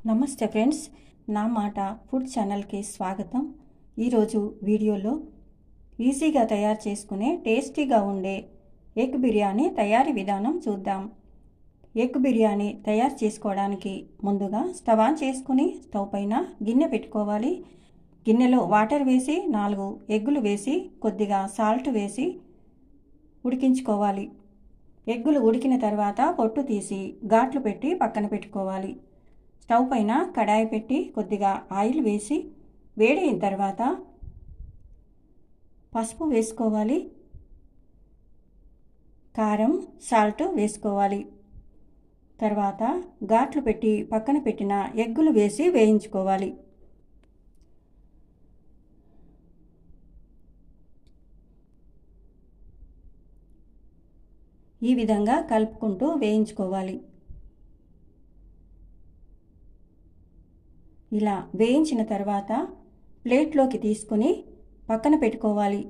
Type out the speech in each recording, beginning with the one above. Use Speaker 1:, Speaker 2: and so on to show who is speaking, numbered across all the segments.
Speaker 1: నమస్తే ఫ్రెండ్స్, నా మాట ఫుడ్ ఛానల్కి స్వాగతం. ఈరోజు వీడియోలో ఈజీగా తయారు చేసుకునే టేస్టీగా ఉండే ఎగ్ బిర్యానీ తయారీ విధానం చూద్దాం. ఎగ్ బిర్యానీ తయారు చేసుకోవడానికి ముందుగా స్టవ్ ఆన్ చేసుకుని స్టవ్ పైన గిన్నె పెట్టుకోవాలి. గిన్నెలో వాటర్ వేసి 4 ఎగ్గులు వేసి కొద్దిగా సాల్ట్ వేసి ఉడికించుకోవాలి. ఎగ్గులు ఉడికిన తర్వాత పొట్టు తీసి ఘాట్లు పెట్టి పక్కన పెట్టుకోవాలి. స్టవ్ పైన కడాయి పెట్టి కొద్దిగా ఆయిల్ వేసి వేడైన తర్వాత పసుపు వేసుకోవాలి, కారం, సాల్ట్ వేసుకోవాలి. తర్వాత ఘాట్లు పెట్టి పక్కన పెట్టిన ఎగ్గులు వేసి వేయించుకోవాలి. ఈ విధంగా కలుపుకుంటూ వేయించుకోవాలి. ఇలా వేయించిన తర్వాత ప్లేట్లోకి తీసుకుని పక్కన పెట్టుకోవాలి.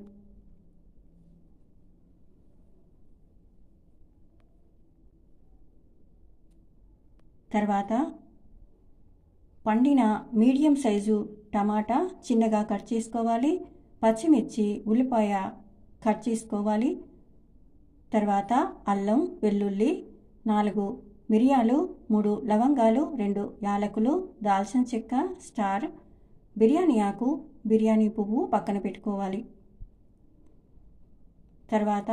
Speaker 1: తర్వాత పండిన మీడియం సైజు టమాటా చిన్నగా కట్ చేసుకోవాలి. పచ్చిమిర్చి, ఉల్లిపాయ కట్ చేసుకోవాలి. తర్వాత అల్లం, వెల్లుల్లి, 4 మిరియాలు, 3 లవంగాలు, 2 యాలకులు, దాల్చిన చెక్క, స్టార్, బిర్యానీ ఆకు, బిర్యానీ పువ్వు పక్కన పెట్టుకోవాలి. తర్వాత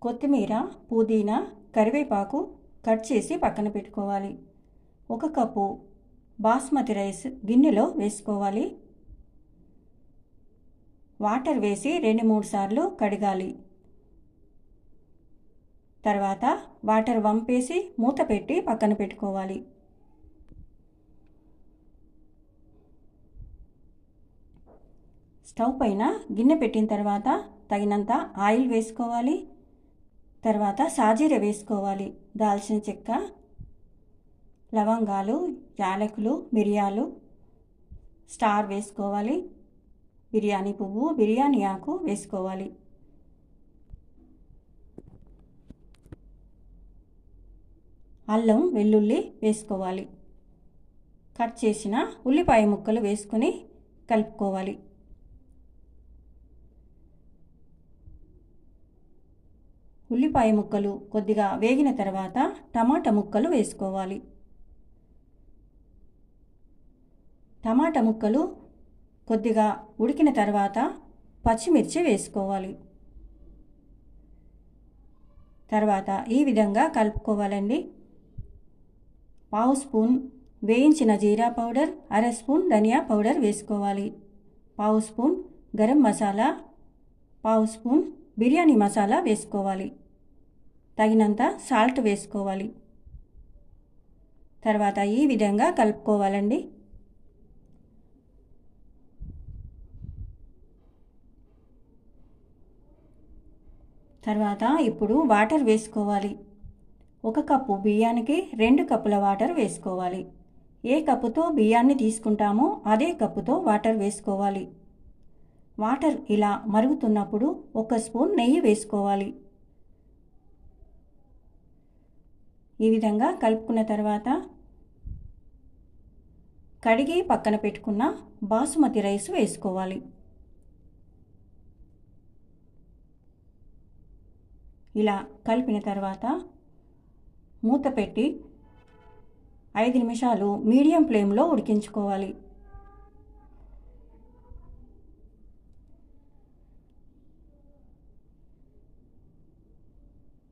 Speaker 1: కొత్తిమీర, పుదీనా, కరివేపాకు కట్ చేసి పక్కన పెట్టుకోవాలి. 1 కప్పు బాస్మతి రైస్ గిన్నెలో వేసుకోవాలి. వాటర్ వేసి 2-3 సార్లు కడగాలి. తర్వాత వాటర్ వంపేసి మూత పెట్టి పక్కన పెట్టుకోవాలి. స్టవ్ పైన గిన్నె పెట్టిన తర్వాత తగినంత ఆయిల్ వేసుకోవాలి. తర్వాత సాజీర వేసుకోవాలి. దాల్చిన చెక్క, లవంగాలు, యాలకులు, మిరియాలు, స్టార్ వేసుకోవాలి. బిర్యానీ పువ్వు, బిర్యానీ ఆకు వేసుకోవాలి. అల్లం, వెల్లుల్లి వేసుకోవాలి. కట్ చేసిన ఉల్లిపాయ ముక్కలు వేసుకొని కలుపుకోవాలి. ఉల్లిపాయ ముక్కలు కొద్దిగా వేగిన తర్వాత టమాటా ముక్కలు వేసుకోవాలి. టమాటా ముక్కలు కొద్దిగా ఉడికిన తర్వాత పచ్చిమిర్చి వేసుకోవాలి. తర్వాత ఈ విధంగా కలుపుకోవాలండి. 1/2 స్పూన్ వేయించిన జీరా పౌడర్, 1/2 స్పూన్ ధనియా పౌడర్ వేసుకోవాలి. 1/2 స్పూన్ గరం మసాలా, 1/2 స్పూన్ బిర్యానీ మసాలా వేసుకోవాలి. తగినంత సాల్ట్ వేసుకోవాలి. తర్వాత ఈ విధంగా కలుపుకోవాలండి. తర్వాత ఇప్పుడు వాటర్ వేసుకోవాలి. 1 కప్పు బియ్యానికి 2 కప్పుల వాటర్ వేసుకోవాలి. ఏ కప్పుతో బియ్యాన్ని తీసుకుంటామో అదే కప్పుతో వాటర్ వేసుకోవాలి. వాటర్ ఇలా మరుగుతున్నప్పుడు 1 స్పూన్ నెయ్యి వేసుకోవాలి. ఈ విధంగా కలుపుకున్న తర్వాత కడిగి పక్కన పెట్టుకున్న బాసుమతి రైస్ వేసుకోవాలి. ఇలా కలిపిన తర్వాత మూత పెట్టి 5 నిమిషాలు మీడియం ఫ్లేమ్లో ఉడికించుకోవాలి.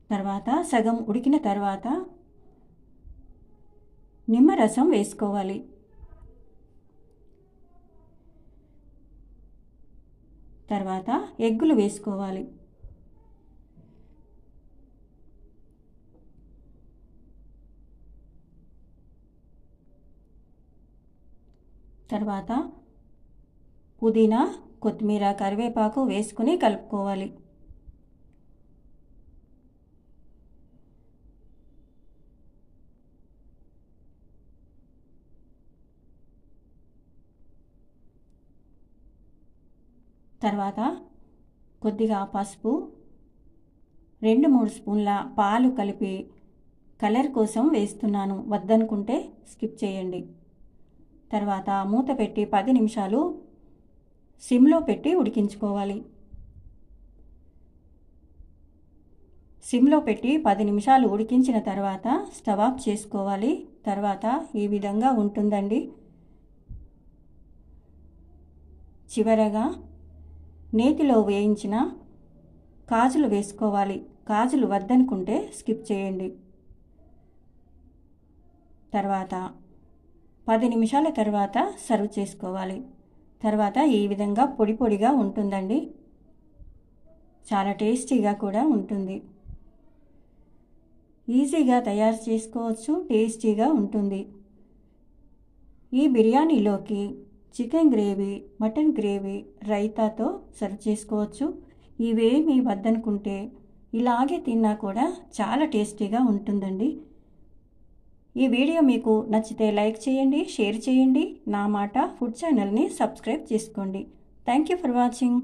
Speaker 1: తర్వాత సగం ఉడికిన తర్వాత నిమ్మరసం వేసుకోవాలి. తర్వాత ఎగ్గులు వేసుకోవాలి. తర్వాత పుదీనా, కొత్తిమీర, కరివేపాకు వేసుకుని కలుపుకోవాలి. తర్వాత కొద్దిగా పసుపు, 2-3 స్పూన్ల పాలు కలిపి కలర్ కోసం వేస్తున్నాను, వద్దనుకుంటే స్కిప్ చేయండి. తర్వాత మూత పెట్టి 10 నిమిషాలు సిమ్లో పెట్టి ఉడికించుకోవాలి. సిమ్లో పెట్టి 10 నిమిషాలు ఉడికించిన తర్వాత స్టవ్ ఆఫ్ చేసుకోవాలి. తర్వాత ఈ విధంగా ఉంటుందండి. చివరగా నేతిలో వేయించిన కాజులు వేసుకోవాలి. కాజులు వద్దనుకుంటే స్కిప్ చేయండి. తర్వాత 10 నిమిషాల తర్వాత సర్వ్ చేసుకోవాలి. తర్వాత ఈ విధంగా పొడి పొడిగా ఉంటుందండి. చాలా టేస్టీగా కూడా ఉంటుంది. ఈజీగా తయారు చేసుకోవచ్చు, టేస్టీగా ఉంటుంది. ఈ బిర్యానీలోకి చికెన్ గ్రేవీ, మటన్ గ్రేవీ, రైతాతో సర్వ్ చేసుకోవచ్చు. ఇవేమీ వద్దనుకుంటే ఇలాగే తిన్నా కూడా చాలా టేస్టీగా ఉంటుందండి. ఈ వీడియో మీకు నచ్చితే లైక్ చేయండి, షేర్ చేయండి. నా మాట ఫుడ్ ఛానల్ని సబ్స్క్రైబ్ చేసుకోండి. Thank you for watching.